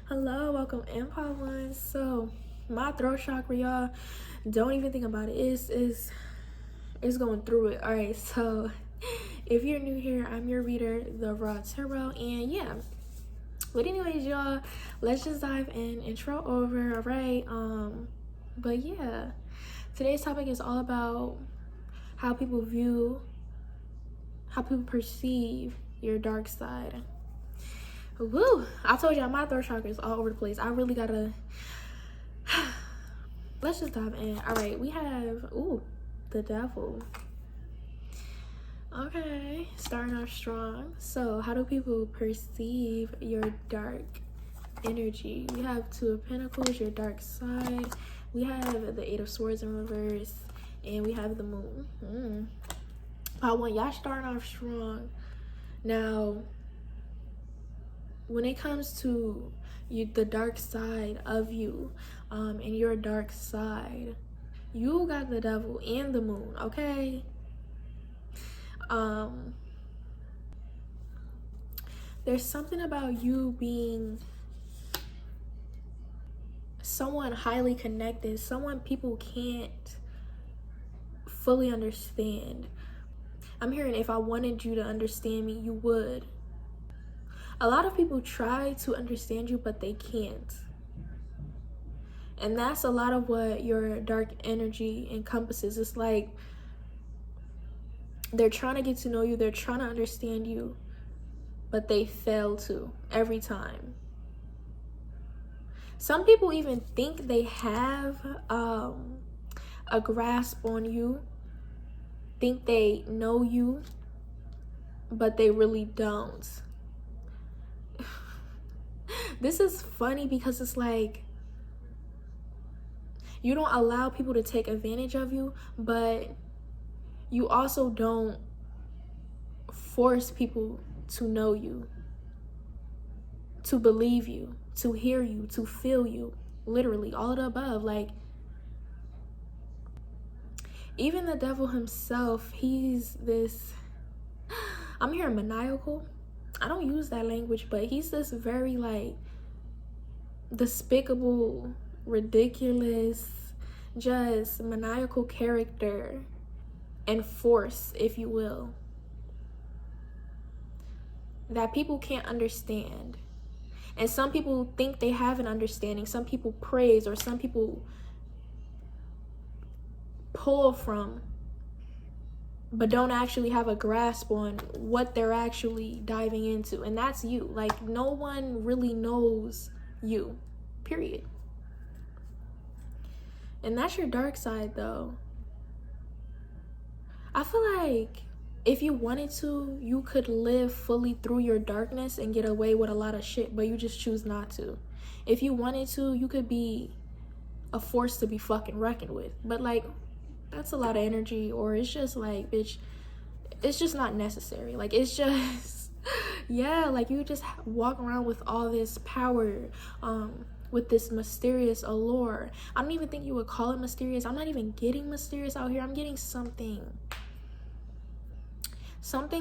Hello, welcome in, Pod One. So, my throat chakra, y'all, don't even think about it. It's going through it. All right, so if you're new here, I'm your reader, the Raw Tarot, and yeah. But anyways, y'all, let's just dive in. Intro over. All right. But yeah, today's topic is all about how people perceive your dark side. Woo! I told y'all my throat chakra is all over the place. I really gotta. Let's just dive in. All right, we have the devil. Okay, starting off strong. So, how do people perceive your dark energy? We have Two of Pentacles, your dark side. We have the Eight of Swords in reverse, and we have the Moon. I want y'all starting off strong. Now, when it comes to the dark side of you, and your dark side, you got the devil and the moon, okay? There's something about you being someone highly connected, someone people can't fully understand. I'm hearing if I wanted you to understand me, you would. A lot of people try to understand you, but they can't. And that's a lot of what your dark energy encompasses. It's like they're trying to get to know you, they're trying to understand you, but they fail to every time. Some people even think they have a grasp on you, think they know you, but they really don't. This is funny because it's like you don't allow people to take advantage of you, but you also don't force people to know you, to believe you, to hear you, to feel you. Literally, all of the above. Like, even the devil himself, he's this, I'm hearing maniacal. I don't use that language, but he's this very, like, despicable, ridiculous, just maniacal character and force, if you will, that people can't understand. And some people think they have an understanding. Some people praise, or some people pull from, but don't actually have a grasp on what they're actually diving into. And that's you. Like, no one really knows you, period. And that's your dark side, though. I feel like if you wanted to, you could live fully through your darkness and get away with a lot of shit, but you just choose not to. If you wanted to, you could be a force to be fucking reckoned with. But, like, that's a lot of energy, or it's just like, bitch, it's just not necessary. Like, it's just, yeah, like, you just walk around with all this power, with this mysterious allure. I don't even think you would call it mysterious. I'm not even getting mysterious out here. I'm getting something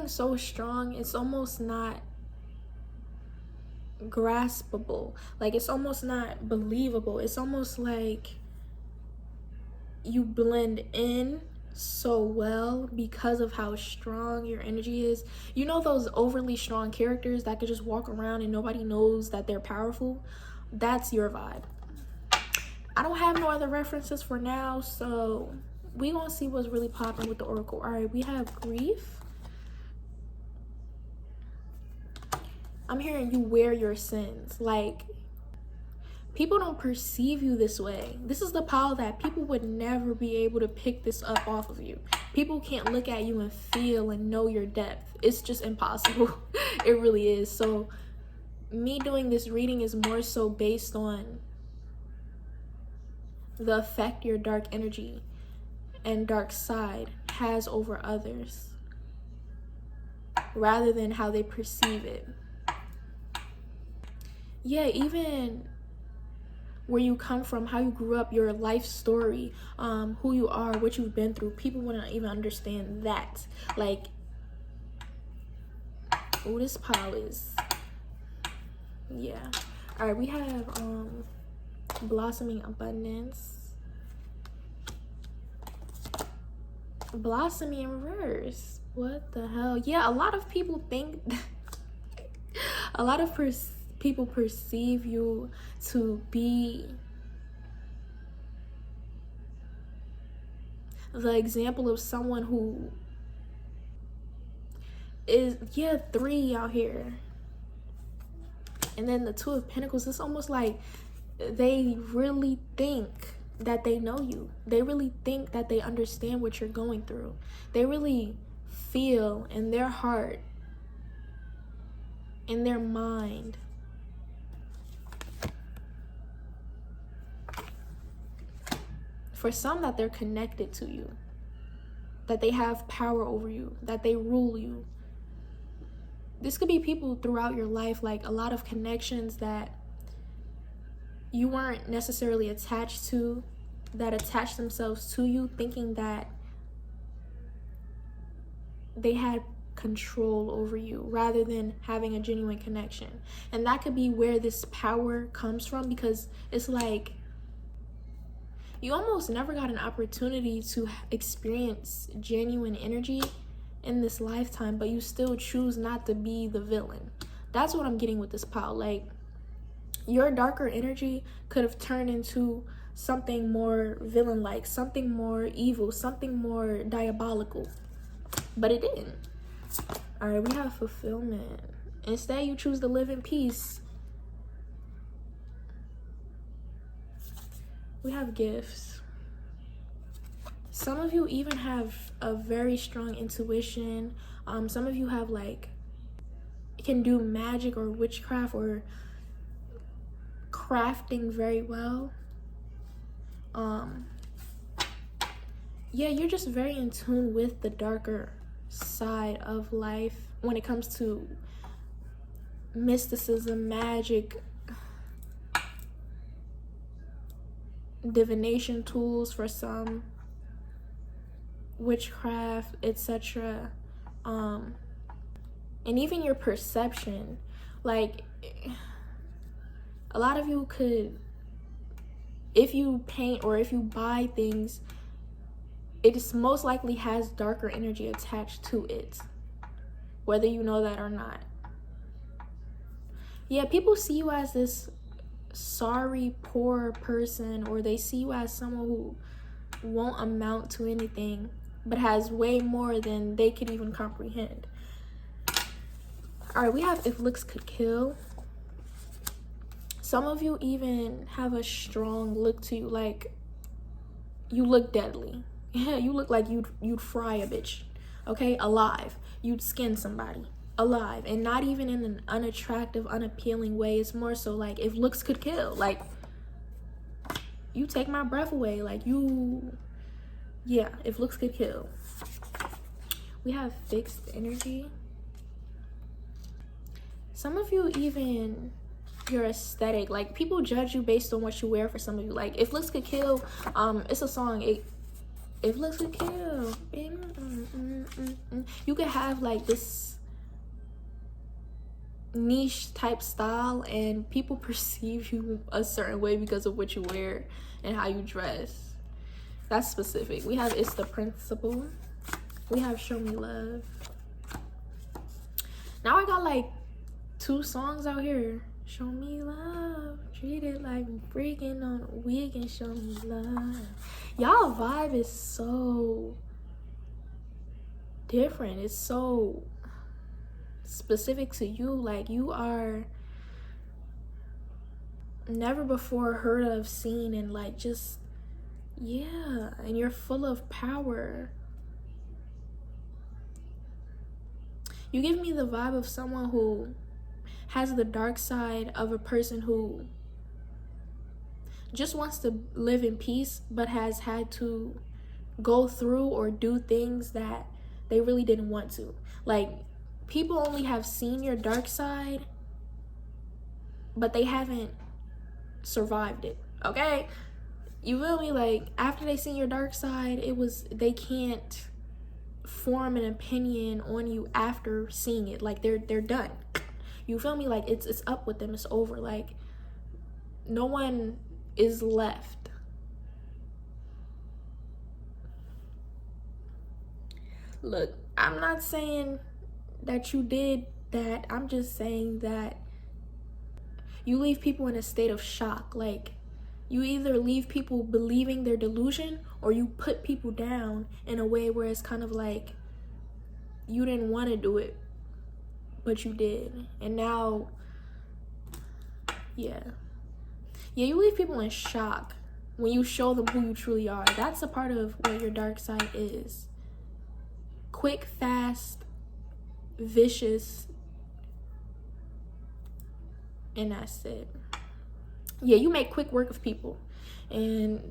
so strong, it's almost not graspable. Like, it's almost not believable. It's almost like you blend in so well because of how strong your energy is. You know those overly strong characters that could just walk around and nobody knows that they're powerful? That's your vibe. I don't have no other references for now, so we gonna see what's really popping with the oracle. All right, we have grief. I'm hearing you wear your sins. Like, people don't perceive you this way. This is the power that people would never be able to pick this up off of you. People can't look at you and feel and know your depth. It's just impossible. It really is. So me doing this reading is more so based on the effect your dark energy and dark side has over others, rather than how they perceive it. Yeah, even where you come from, how you grew up, your life story, who you are, what you've been through, people wouldn't even understand that. Like, oh, this pile is, yeah. All right, we have blossoming abundance, blossoming in reverse. What the hell? Yeah, a lot of people think a lot of people perceive you to be the example of someone who is, yeah, 3 out here. And then the 2 of Pentacles, it's almost like they really think that they know you. They really think that they understand what you're going through. They really feel in their heart, in their mind, for some, that they're connected to you, that they have power over you, that they rule you. This could be people throughout your life, like a lot of connections that you weren't necessarily attached to, that attached themselves to you, thinking that they had control over you rather than having a genuine connection. And that could be where this power comes from, because it's like you almost never got an opportunity to experience genuine energy in this lifetime, but you still choose not to be the villain. That's what I'm getting with this pile. Like, your darker energy could have turned into something more villain-like, something more evil, something more diabolical, but it didn't. All right, we have fulfillment. Instead, you choose to live in peace. We have gifts. Some of you even have a very strong intuition. Some of you have, like, can do magic or witchcraft or crafting very well. Yeah, you're just very in tune with the darker side of life when it comes to mysticism, magic, divination tools for some, witchcraft, etc. And even your perception. Like, a lot of you could, if you paint or if you buy things, it is most likely has darker energy attached to it, whether you know that or not. Yeah, people see you as this sorry, poor person, or they see you as someone who won't amount to anything, but has way more than they could even comprehend. All right, we have if looks could kill. Some of you even have a strong look to you, like you look deadly. Yeah, you look like you'd fry a bitch, okay, alive. You'd skin somebody alive, and not even in an unattractive, unappealing way. It's more so like if looks could kill, like you take my breath away, like you, yeah, if looks could kill. We have fixed energy. Some of you even, your aesthetic, like people judge you based on what you wear. For some of you, like if looks could kill, it's a song, if looks could kill, you could have like this niche type style and people perceive you a certain way because of what you wear and how you dress. That's specific. We have It's the Principle. We have Show Me Love. Now I got like 2 songs out here. Show me love, treat it like I'm freaking on a weekend. Show me love. Y'all vibe is so different. It's so specific to you. Like, you are never before heard of, seen, and like just, yeah, and you're full of power. You give me the vibe of someone who has the dark side of a person who just wants to live in peace, but has had to go through or do things that they really didn't want to. Like, people only have seen your dark side, but they haven't survived it, okay? You feel me? Like, after they seen your dark side, they can't form an opinion on you after seeing it. Like, they're done. You feel me? Like, it's up with them. It's over. Like, no one is left. Look, I'm not saying that you did that. I'm just saying that you leave people in a state of shock. Like, you either leave people believing their delusion, or you put people down in a way where it's kind of like you didn't want to do it, but you did. And now, yeah, you leave people in shock when you show them who you truly are. That's a part of what your dark side is. Quick, fast, vicious, and that's it. Yeah, you make quick work of people, and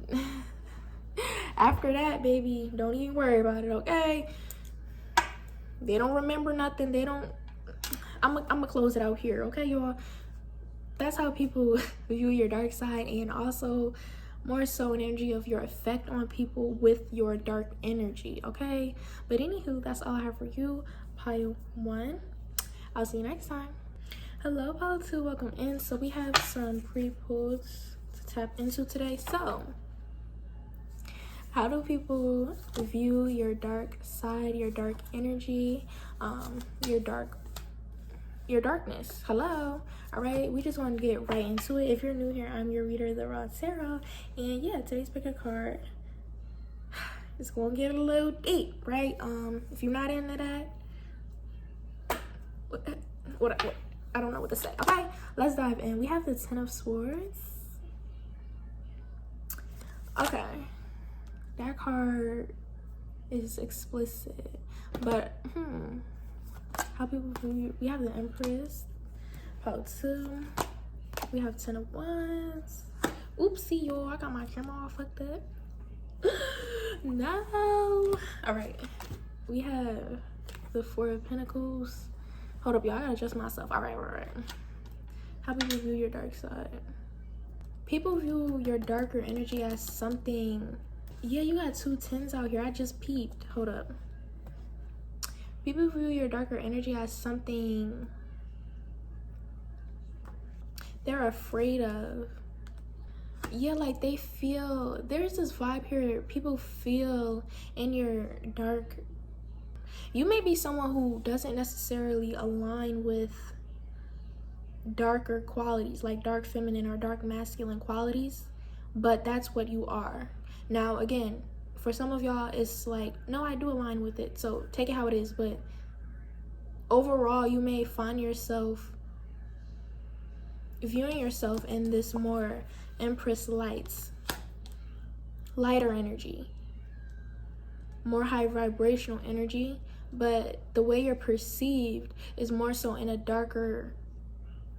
after that, baby, don't even worry about it, okay? They don't remember nothing. They don't. I'm gonna close it out here, okay, y'all? That's how people view your dark side, and also more so an energy of your effect on people with your dark energy, okay? But anywho, that's all I have for you, pile 1. I'll see you next time. Hello, pile 2, welcome in. So we have some pre-pulls to tap into today. So how do people view your dark side, your dark energy, your darkness? Hello. All right, we just want to get right into it. If you're new here, I'm your reader, the Raw Tarot, and yeah, today's pick a card. It's gonna get a little deep, right? If you're not into that, what I don't know what to say. Okay, let's dive in. We have the Ten of Swords. Okay, that card is explicit, but how people view. We have the Empress, part 2. We have 10 of Wands. Oopsie, y'all, I got my camera all fucked up. No. All right, we have the 4 of Pentacles. Hold up, y'all, I gotta adjust myself. All right. How people view your dark side. People view your darker energy as something. Yeah, you got 2 10s out here. I just peeped. Hold up. People view your darker energy as something they're afraid of. Yeah, like they feel, there's this vibe here. People feel in your dark. You may be someone who doesn't necessarily align with darker qualities, like dark feminine or dark masculine qualities, but that's what you are. Now, again, for some of y'all, it's like, no, I do align with it, so take it how it is. But overall, you may find yourself viewing yourself in this more Empress lighter energy, more high vibrational energy, but the way you're perceived is more so in a darker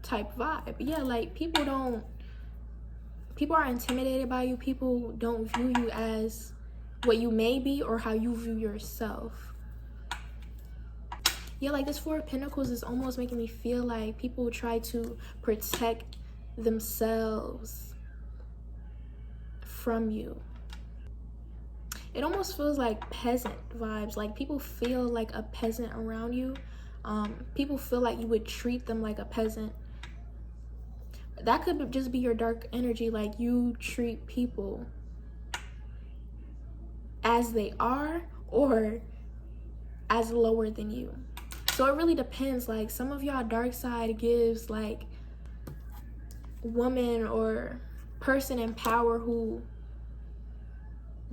type vibe. Yeah, like people are intimidated by you. People don't view you as what you may be or how you view yourself. Yeah, like this 4 of Pentacles is almost making me feel like people try to protect themselves from you. It almost feels like peasant vibes. Like people feel like a peasant around you. People feel like you would treat them like a peasant. That could just be your dark energy. Like you treat people as they are or as lower than you. So it really depends. Like some of y'all dark side gives like woman or person in power who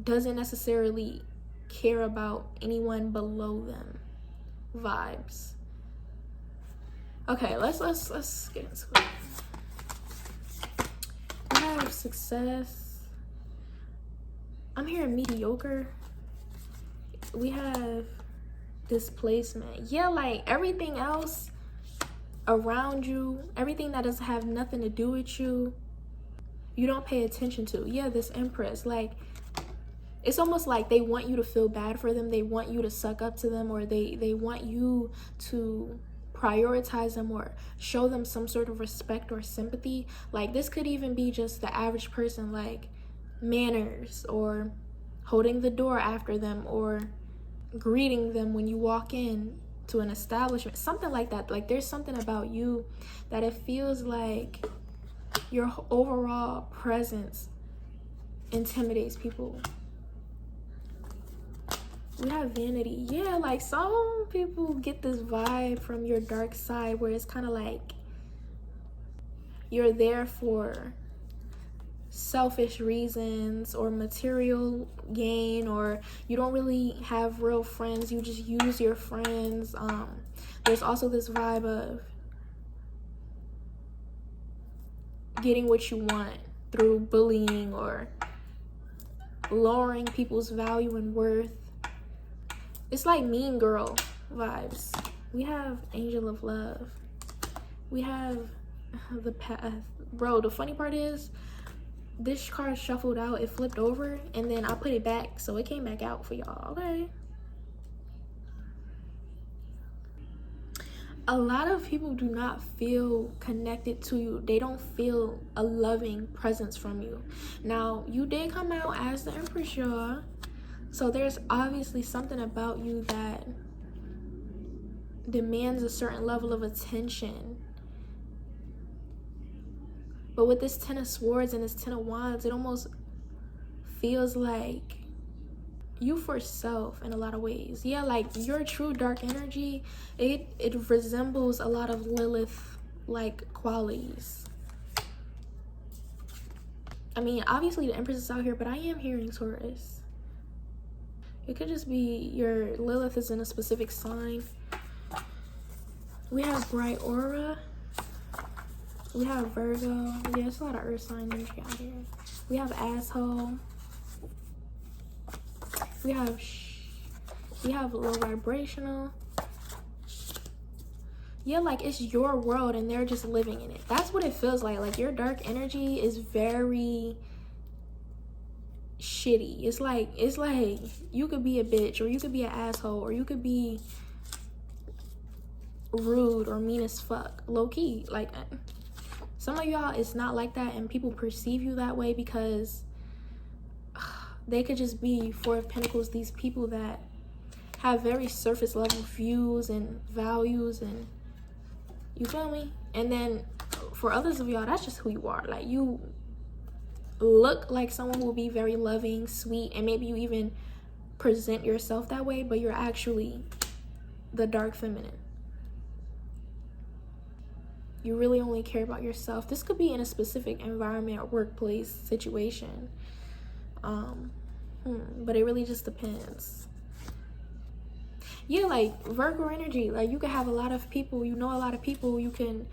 doesn't necessarily care about anyone below them vibes. Okay, let's get into it. We have success. I'm hearing mediocre. We have displacement. Yeah, like everything else around you, everything that doesn't have nothing to do with you, you don't pay attention to. Yeah, this Empress, like it's almost like they want you to feel bad for them. They want you to suck up to them, or they want you to prioritize them or show them some sort of respect or sympathy. Like this could even be just the average person, like manners or holding the door after them or greeting them when you walk in to an establishment, something like that. Like there's something about you that it feels like Your overall presence intimidates people. We have vanity. Yeah, like some people get this vibe from your dark side where it's kind of like you're there for selfish reasons or material gain, or you don't really have real friends, you just use your friends. There's also this vibe of getting what you want through bullying or lowering people's value and worth. It's like Mean Girl vibes. We have Angel of Love. We have the Path. Bro, the funny part is this card shuffled out, it flipped over, and then I put it back, so it came back out for y'all. Okay. A lot of people do not feel connected to you. They don't feel a loving presence from you. Now, you did come out as the Empress, y'all. So there's obviously something about you that demands a certain level of attention. But with this Ten of Swords and this Ten of Wands, it almost feels like you for self in a lot of ways. Yeah, like your true dark energy, it resembles a lot of Lilith-like qualities. I mean, obviously the Empress is out here, but I am hearing Taurus. It could just be your Lilith is in a specific sign. We have Bright Aura. We have Virgo. Yeah, there's a lot of earth sign energy out here. We have Asshole. We have low vibrational. Yeah, like it's your world and they're just living in it. That's what it feels like. Like your dark energy is very shitty. It's like you could be a bitch, or you could be an asshole, or you could be rude or mean as fuck, low key. Like some of y'all, it's not like that, and people perceive you that way because they could just be Four of Pentacles, these people that have very surface level views and values, and you feel me? And then for others of y'all, that's just who you are. Like you look like someone who will be very loving, sweet, and maybe you even present yourself that way, but you're actually the dark feminine. You really only care about yourself. This could be in a specific environment or workplace situation. But it really just depends. Yeah, like Virgo energy, like you could have a lot of people, you know, a lot of people, you can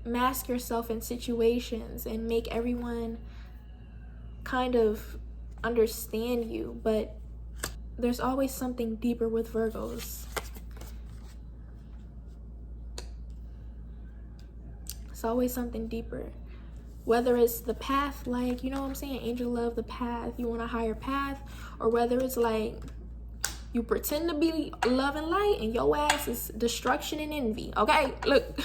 mask yourself in situations and make everyone kind of understand you, but there's always something deeper with Virgos. It's always something deeper. Whether it's the path, like, you know what I'm saying, angel love, the path, you want a higher path, or whether it's like you pretend to be love and light and your ass is destruction and envy. Okay, look,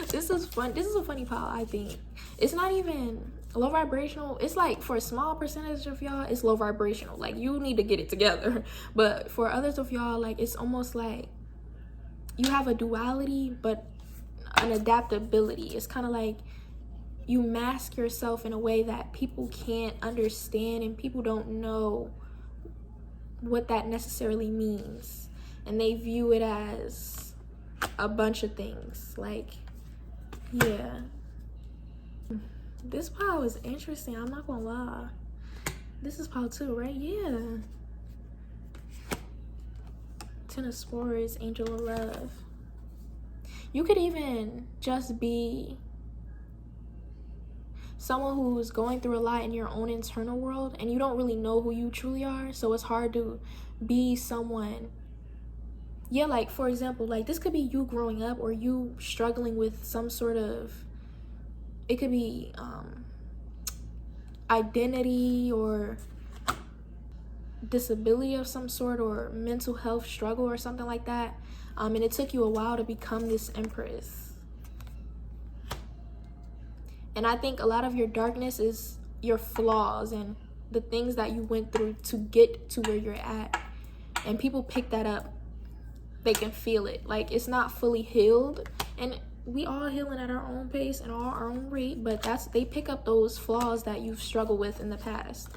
this is fun. This is a funny pile, I think. It's not even low vibrational. It's like for a small percentage of y'all, it's low vibrational. Like you need to get it together. But for others of y'all, like it's almost like you have a duality, but an adaptability. It's kind of like you mask yourself in a way that people can't understand, and people don't know what that necessarily means, and they view it as a bunch of things. Like, yeah, this pile is interesting, I'm not gonna lie. This is pile 2, right? Yeah. Ten of Swords, Angel of Love. You could even just be someone who's going through a lot in your own internal world, and you don't really know who you truly are, so it's hard to be someone. Yeah, like for example, like this could be you growing up, or you struggling with some sort of, it could be identity or disability of some sort, or mental health struggle or something like that, and it took you a while to become this Empress. And I think a lot of your darkness is your flaws and the things that you went through to get to where you're at. And people pick that up. They can feel it. Like, it's not fully healed. And we all healing at our own pace and our own rate, but they pick up those flaws that you've struggled with in the past,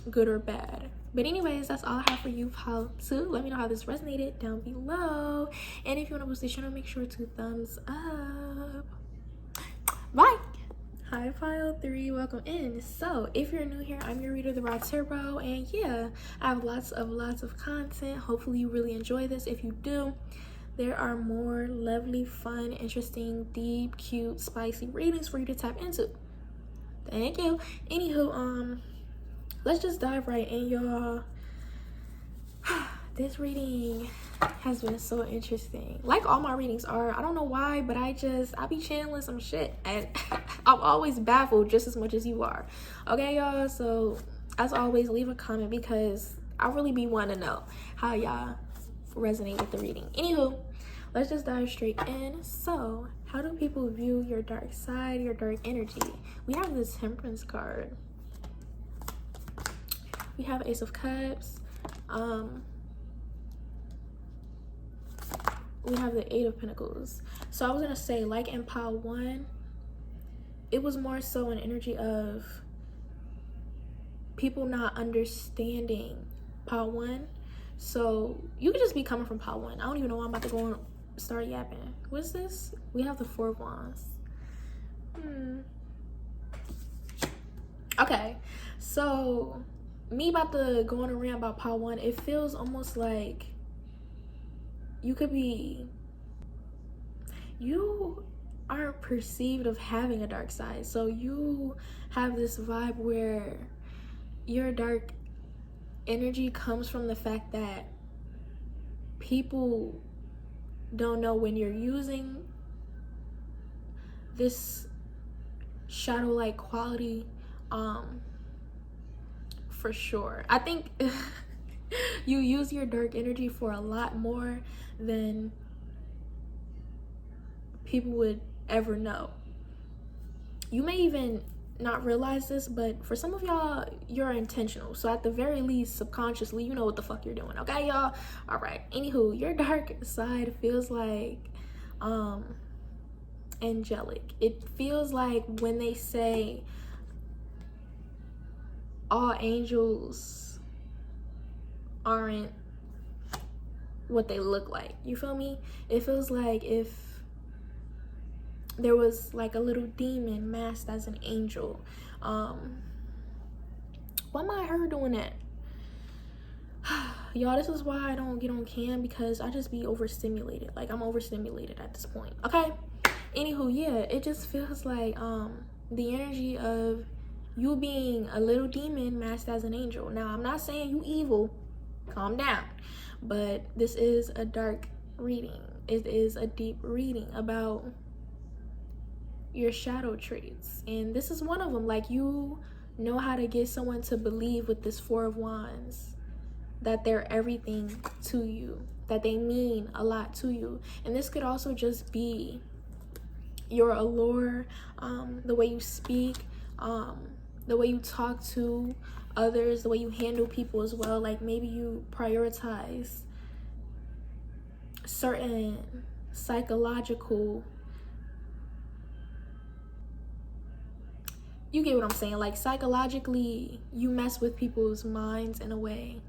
good or bad. But anyways, that's all I have for you. How to let me know how this resonated down below, and if you want to boost this channel, make sure to thumbs up. Bye. Hi pile 3, welcome in. So if you're new here, I'm your reader, the Raw Turbo, and yeah, I have lots of content. Hopefully you really enjoy this. If you do, there are more lovely, fun, interesting, deep, cute, spicy readings for you to tap into. Thank you. Anywho, let's just dive right in, y'all. This reading has been so interesting. Like all my readings are. I don't know why, but I be channeling some shit, and I'm always baffled just as much as you are. Okay, y'all? So as always, leave a comment because I really be wanting to know how y'all resonate with the reading. Anywho, let's just dive straight in. So how do people view your dark side, your dark energy? We have the Temperance card. We have Ace of Cups. We have the Eight of Pentacles. So I was gonna say, like in pile 1, it was more so an energy of people not understanding pile 1. So you could just be coming from pile 1. I don't even know why I'm about to go and start yapping. What's this? We have the Four of Wands. Okay, so me about to go on a rant about pile 1, it feels almost like you aren't perceived of having a dark side. So you have this vibe where your dark energy comes from the fact that people don't know when you're using this shadow-like quality, for sure. I think you use your dark energy for a lot more than people would ever know. You may even not realize this, but for some of y'all, you're intentional. So at the very least, subconsciously, you know what the fuck you're doing. Okay, y'all? All right. Anywho, your dark side feels like angelic. It feels like when they say all angels aren't what they look like. You feel me? It feels like if there was like a little demon masked as an angel. Why am I her doing that? Y'all, this is why I don't get on cam, because I just be overstimulated. Like, I'm overstimulated at this point. Okay? Anywho, yeah, it just feels like the energy of you being a little demon masked as an angel. Now, I'm not saying you evil. Calm down. But this is a dark reading. It is a deep reading about your shadow traits, and this is one of them. Like, you know how to get someone to believe with this Four of Wands that they're everything to you, that they mean a lot to you. And this could also just be your allure, the way you speak, the way you talk to others, the way you handle people as well. Like, maybe you prioritize certain psychological, you get what I'm saying? Like, psychologically, you mess with people's minds in a way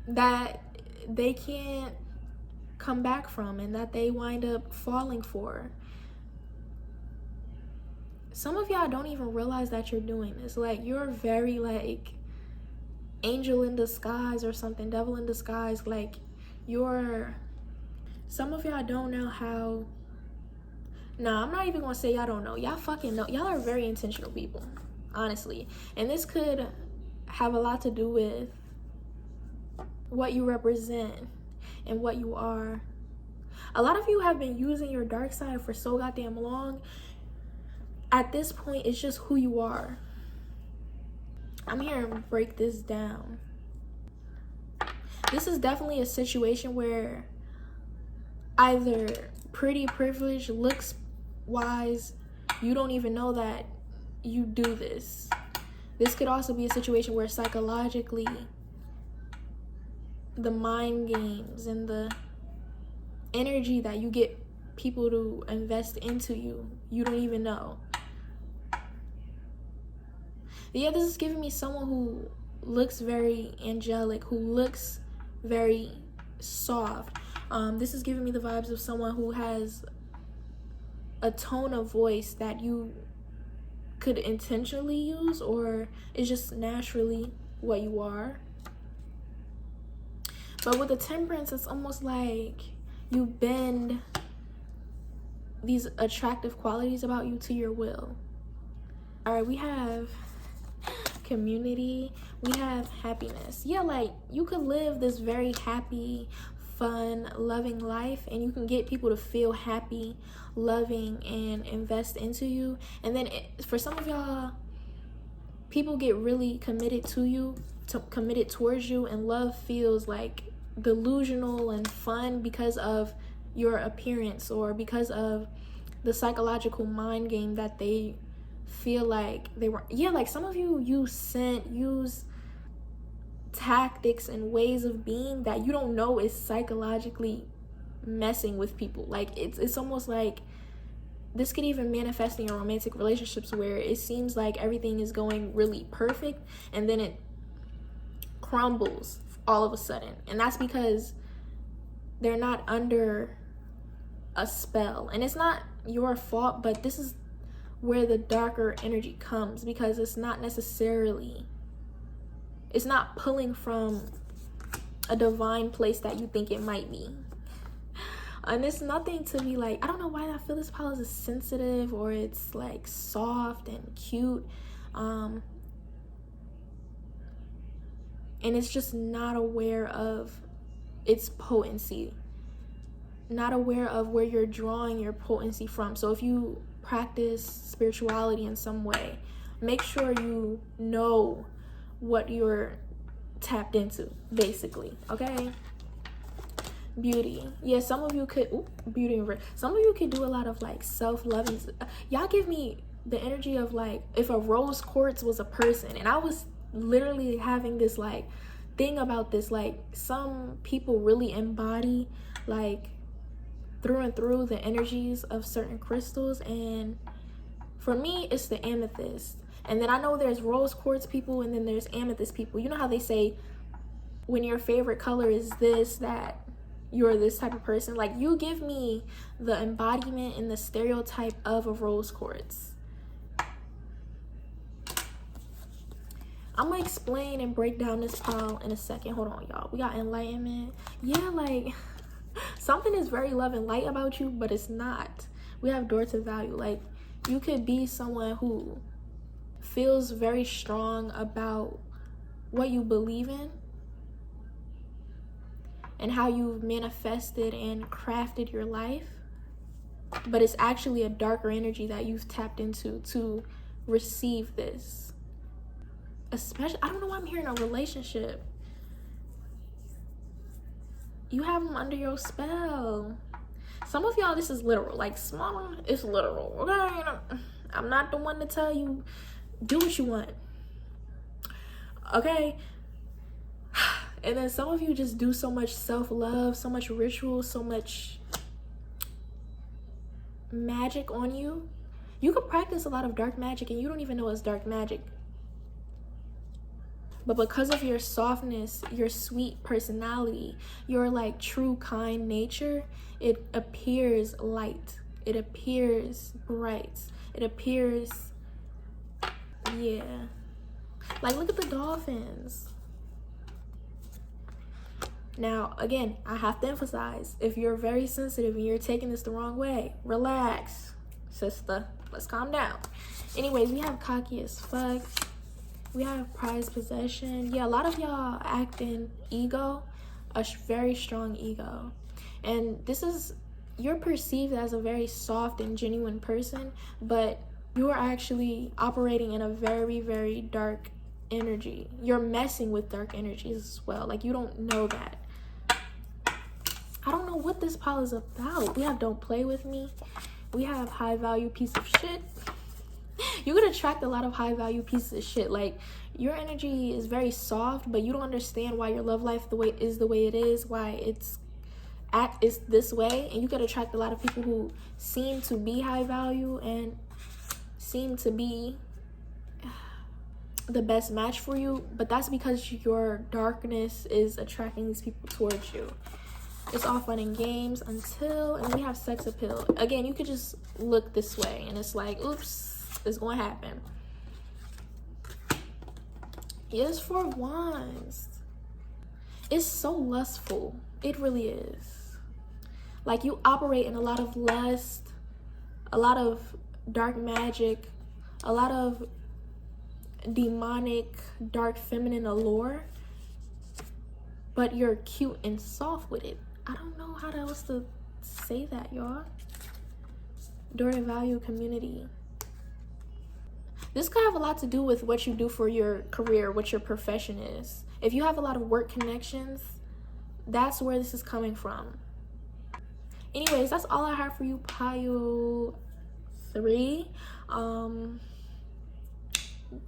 that they can't come back from, and that they wind up falling for. Some of y'all don't even realize that you're doing this. Like, you're very, like, angel in disguise or something, devil in disguise. Like, some of y'all don't know how. Nah, I'm not even gonna say y'all don't know. Y'all fucking know. Y'all are very intentional people, honestly. And this could have a lot to do with what you represent and what you are. A lot of you have been using your dark side for so goddamn long. At this point, it's just who you are. I'm here to break this down. This is definitely a situation where either pretty privilege, looks wise, you don't even know that you do this. This could also be a situation where psychologically the mind games and the energy that you get people to invest into you. You don't even know. Yeah, this is giving me someone who looks very angelic, who looks very soft. This is giving me the vibes of someone who has a tone of voice that you could intentionally use, or is just naturally what you are. But with the Temperance, it's almost like you bend these attractive qualities about you to your will. All right, we have community, we have happiness. Yeah, like you could live this very happy, fun, loving life, and you can get people to feel happy, loving, and invest into you. And then for some of y'all, people get really committed to you, committed towards you, and love feels like delusional and fun because of your appearance, or because of the psychological mind game that they feel like they were. Yeah, like some of you use tactics and ways of being that you don't know is psychologically messing with people. Like it's almost like this could even manifest in your romantic relationships, where it seems like everything is going really perfect and then it crumbles all of a sudden. And that's because they're not under a spell. And it's not your fault, but this is where the darker energy comes, because it's not pulling from a divine place that you think it might be. And it's nothing to be like, I don't know why I feel this pile is sensitive, or it's like soft and cute. And it's just not aware of its potency, not aware of where you're drawing your potency from. So if you practice spirituality in some way, make sure you know what you're tapped into, basically. Okay. Beauty. Yeah, some of you could some of you could do a lot of like self-loving. Y'all give me the energy of like if a rose quartz was a person. And I was literally having this like thing about this, like some people really embody like through and through the energies of certain crystals, and for me it's the amethyst. And then I know there's rose quartz people, and then there's amethyst people. You know how they say when your favorite color is this, that you're this type of person? Like you give me the embodiment and the stereotype of a rose quartz. I'm gonna explain and break down this pile in a second. Hold on, y'all. We got enlightenment. Yeah, like something is very love and light about you, but it's not. We have door to value. Like you could be someone who feels very strong about what you believe in and how you've manifested and crafted your life, but it's actually a darker energy that you've tapped into to receive this. Especially, I don't know why I'm hearing a relationship. You have them under your spell. Some of y'all, this is literal. Like smaller, it's literal. Okay, I'm not the one to tell you do what you want. Okay. And then some of you just do so much self-love, so much ritual, so much magic on you. You could practice a lot of dark magic and you don't even know it's dark magic. But because of your softness, your sweet personality, your like true kind nature, it appears light. It appears bright. It appears, yeah. Like look at the dolphins. Now, again, I have to emphasize, if you're very sensitive and you're taking this the wrong way, relax, sister. Let's calm down. Anyways, we have cocky as fuck. We have prized possession. Yeah, a lot of y'all act in ego, a very strong ego. And this is, you're perceived as a very soft and genuine person, but you are actually operating in a very, very dark energy. You're messing with dark energies as well. Like, you don't know that. I don't know what this pile is about. We have don't play with me. We have high value piece of shit. You could attract a lot of high value pieces of shit. Like, your energy is very soft, but you don't understand why your love life the way it is, why it's act is this way, and you could attract a lot of people who seem to be high value and seem to be the best match for you, but that's because your darkness is attracting these people towards you. It's all fun and games until, and we have sex appeal. Again, you could just look this way and it's like, oops, it's going to happen. Yes, for Wands. It's so lustful. It really is. Like, you operate in a lot of lust, a lot of dark magic, a lot of demonic, dark feminine allure, but you're cute and soft with it. I don't know how else to say that, y'all. During value community. This could have a lot to do with what you do for your career, what your profession is. If you have a lot of work connections, that's where this is coming from. Anyways, that's all I have for you, pile 3.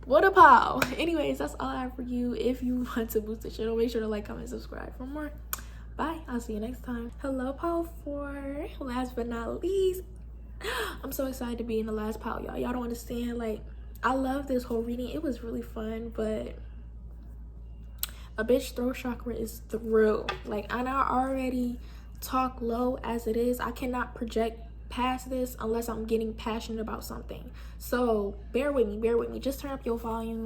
What a pile. Anyways, that's all I have for you. If you want to boost the channel, make sure to like, comment, subscribe for more. Bye. I'll see you next time. Hello, pile 4. Last but not least, I'm so excited to be in the last pile, y'all. Y'all don't understand. Like, I love this whole reading. It was really fun, but a bitch throat chakra is through. Like, I already talk low as it is. I cannot project past this unless I'm getting passionate about something. So bear with me. Just turn up your volume.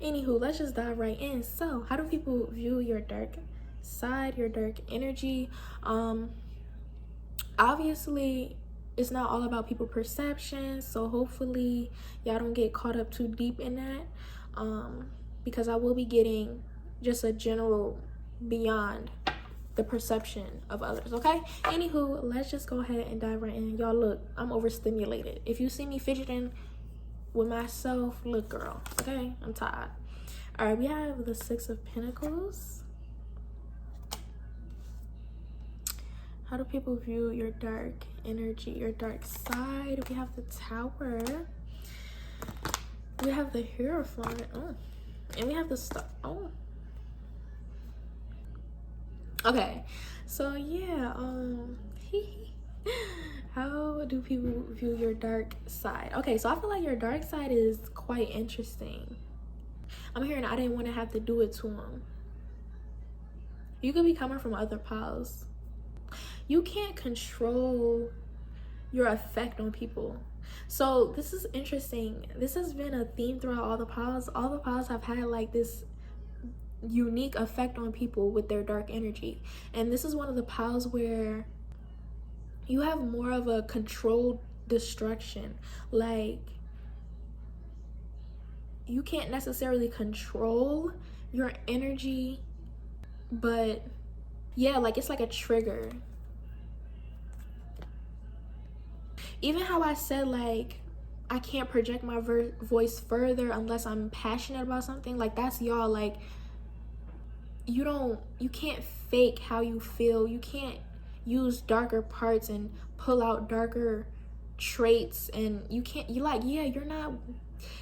Anywho, let's just dive right in. So, how do people view your dark side, your dark energy? Obviously, it's not all about people perception, so hopefully y'all don't get caught up too deep in that, because I will be getting just a general beyond the perception of others, okay? Anywho, let's just go ahead and dive right in. Y'all, look, I'm overstimulated. If you see me fidgeting with myself, look, girl, okay? I'm tired. All right, we have the 6 of Pentacles. How do people view your dark energy, your dark side? We have the Tower. We have the Hierophant. Oh. And we have the Star. Oh. Okay. So, yeah. How do people view your dark side? Okay, so I feel like your dark side is quite interesting. I'm hearing I didn't want to have to do it to them. You could be coming from other piles. You can't control your effect on people. So this is interesting. This has been a theme throughout all the piles. All the piles have had like this unique effect on people with their dark energy. And this is one of the piles where you have more of a controlled destruction. Like, you can't necessarily control your energy, but yeah, like it's like a trigger. Even how I said, like, I can't project my voice further unless I'm passionate about something. Like, that's y'all. Like, you can't fake how you feel. You can't use darker parts and pull out darker traits. And you like, yeah, you're not.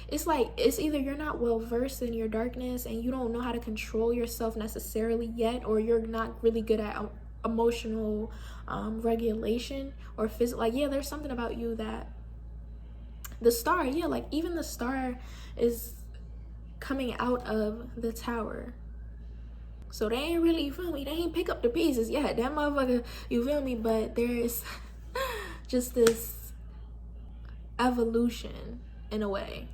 It's like, it's either you're not well versed in your darkness and you don't know how to control yourself necessarily yet, or you're not really good at emotional regulation or physical. Like, yeah, there's something about you that the Star, yeah, like even the Star is coming out of the Tower. So they ain't really, you feel me, they ain't pick up the pieces yet. That motherfucker, you feel me? But there's just this evolution in a way.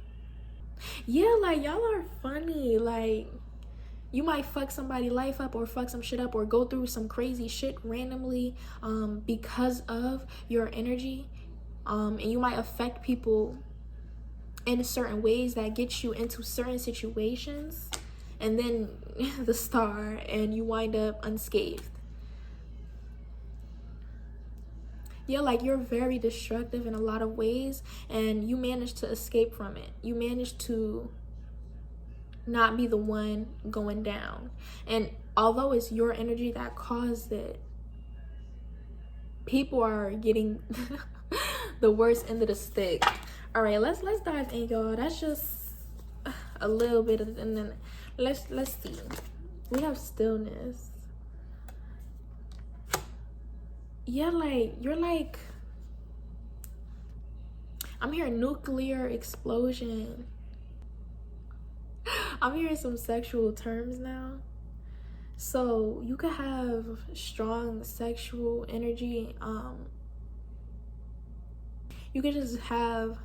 Yeah, like, y'all are funny. Like, you might fuck somebody's life up or fuck some shit up or go through some crazy shit randomly because of your energy. And you might affect people in certain ways that get you into certain situations. And then the Star, and you wind up unscathed. Yeah, like, you're very destructive in a lot of ways, and you manage to escape from it. You manage to not be the one going down. And although it's your energy that caused it, people are getting the worst end of the stick. All right, let's dive in, y'all. That's just a little bit of, and then let's see. We have stillness. Yeah, like, you're like, I'm hearing nuclear explosion. I'm hearing some sexual terms now. So you could have strong sexual energy. You could just have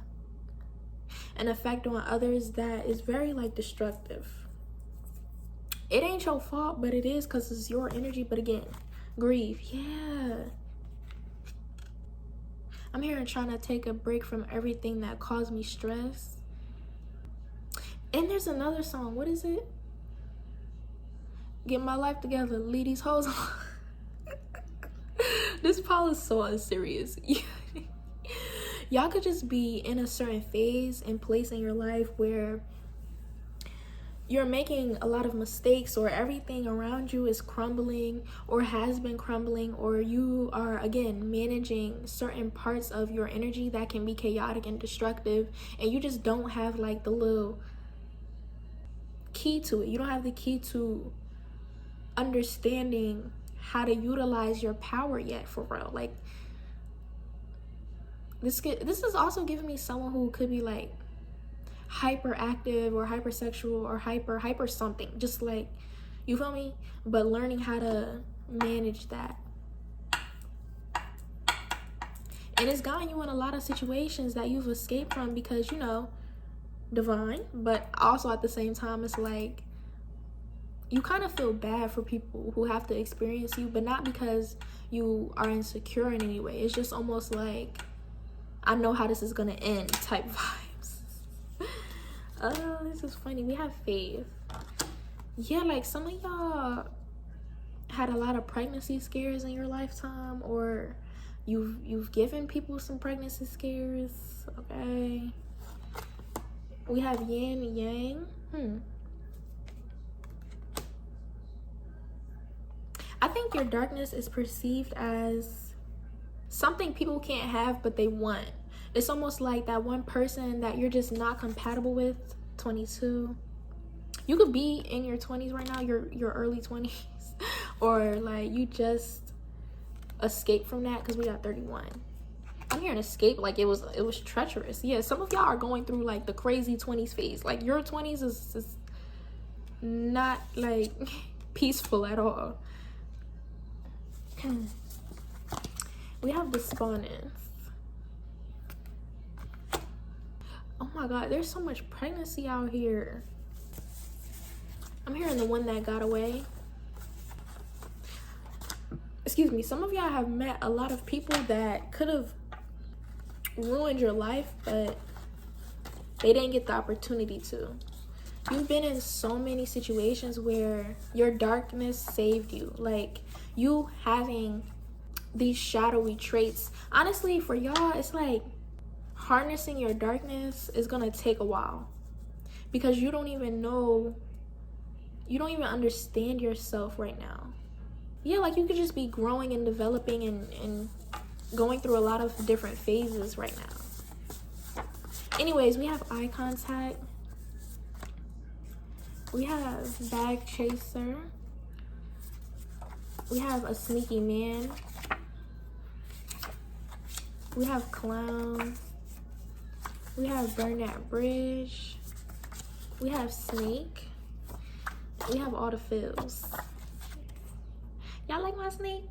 an effect on others that is very like destructive. It ain't your fault, but it is because it's your energy. But again, grief. Yeah. I'm here and trying to take a break from everything that caused me stress. And there's another song. What is it? Get my life together. Leave these hoes on. This Paul is so unserious. Y'all could just be in a certain phase and place in your life where you're making a lot of mistakes, or everything around you is crumbling or has been crumbling, or you are again managing certain parts of your energy that can be chaotic and destructive, and you just don't have like the little key to it. You don't have the key to understanding how to utilize your power yet, for real. Like, this is also giving me someone who could be like hyperactive or hypersexual or hyper something, just like, you feel me, but learning how to manage that. And it's gotten you in a lot of situations that you've escaped from because, you know, divine, but also at the same time it's like you kind of feel bad for people who have to experience you, but not because you are insecure in any way. It's just almost like, I know how this is gonna end type vibes. Oh, this is funny. We have faith. Yeah, like some of y'all had a lot of pregnancy scares in your lifetime, or you've given people some pregnancy scares. Okay. We have yin and yang. I think your darkness is perceived as something people can't have but they want. It's almost like that one person that you're just not compatible with. 22. You could be in your 20s right now, your early 20s, or like you just escaped from that, because we got 31. I'm hearing escape like it was treacherous. Yeah, some of y'all are going through like the crazy 20s phase. Like your 20s is not like peaceful at all. We have despondence. Oh my god, there's so much pregnancy out here. I'm hearing the one that got away. Excuse me, some of y'all have met a lot of people that could have ruined your life, but they didn't get the opportunity to. You've been in so many situations where your darkness saved you. Like, you having these shadowy traits. Honestly, for y'all, it's like harnessing your darkness is gonna take a while, because you don't even understand yourself right now. Yeah, like you could just be growing and developing and going through a lot of different phases right now. Anyways, we have eye contact. We have bag chaser. We have a sneaky man. We have clown. We have burn that bridge. We have snake. We have all the feels. Y'all like my snake?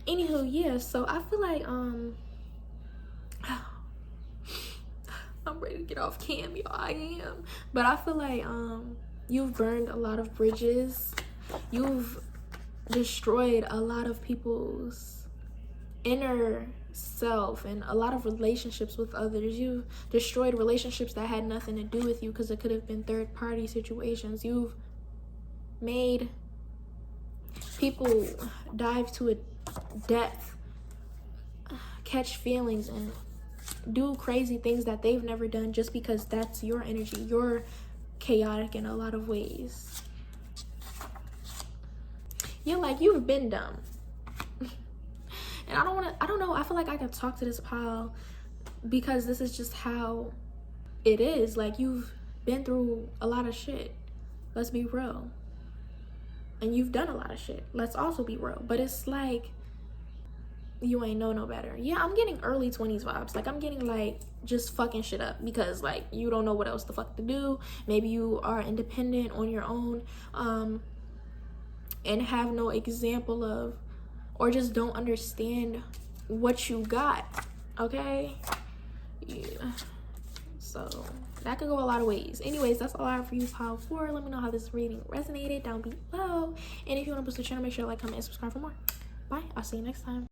Anywho, yeah, so I feel like I'm ready to get off cam, y'all. I am. But I feel like you've burned a lot of bridges. You've destroyed a lot of people's inner self and a lot of relationships with others. You've destroyed relationships that had nothing to do with you, because it could have been third-party situations. You've made people dive to a depth, catch feelings, and do crazy things that they've never done, just because that's your energy. You're chaotic in a lot of ways. You're like, you've been dumb. And I don't know, I feel like I can talk to this pile, because this is just how it is. Like, you've been through a lot of shit. Let's be real. And you've done a lot of shit. Let's also be real. But it's like, you ain't know no better. Yeah, I'm getting early 20s vibes. Like, I'm getting like just fucking shit up because like you don't know what else the fuck to do. Maybe you are independent on your own, and have no example of, or just don't understand what you got. Okay, yeah. So that could go a lot of ways. Anyways, that's all I have for you, pile 4. Let me know how this reading resonated down below, and if you want to boost the channel, make sure to like, comment, and subscribe for more. Bye, I'll see you next time.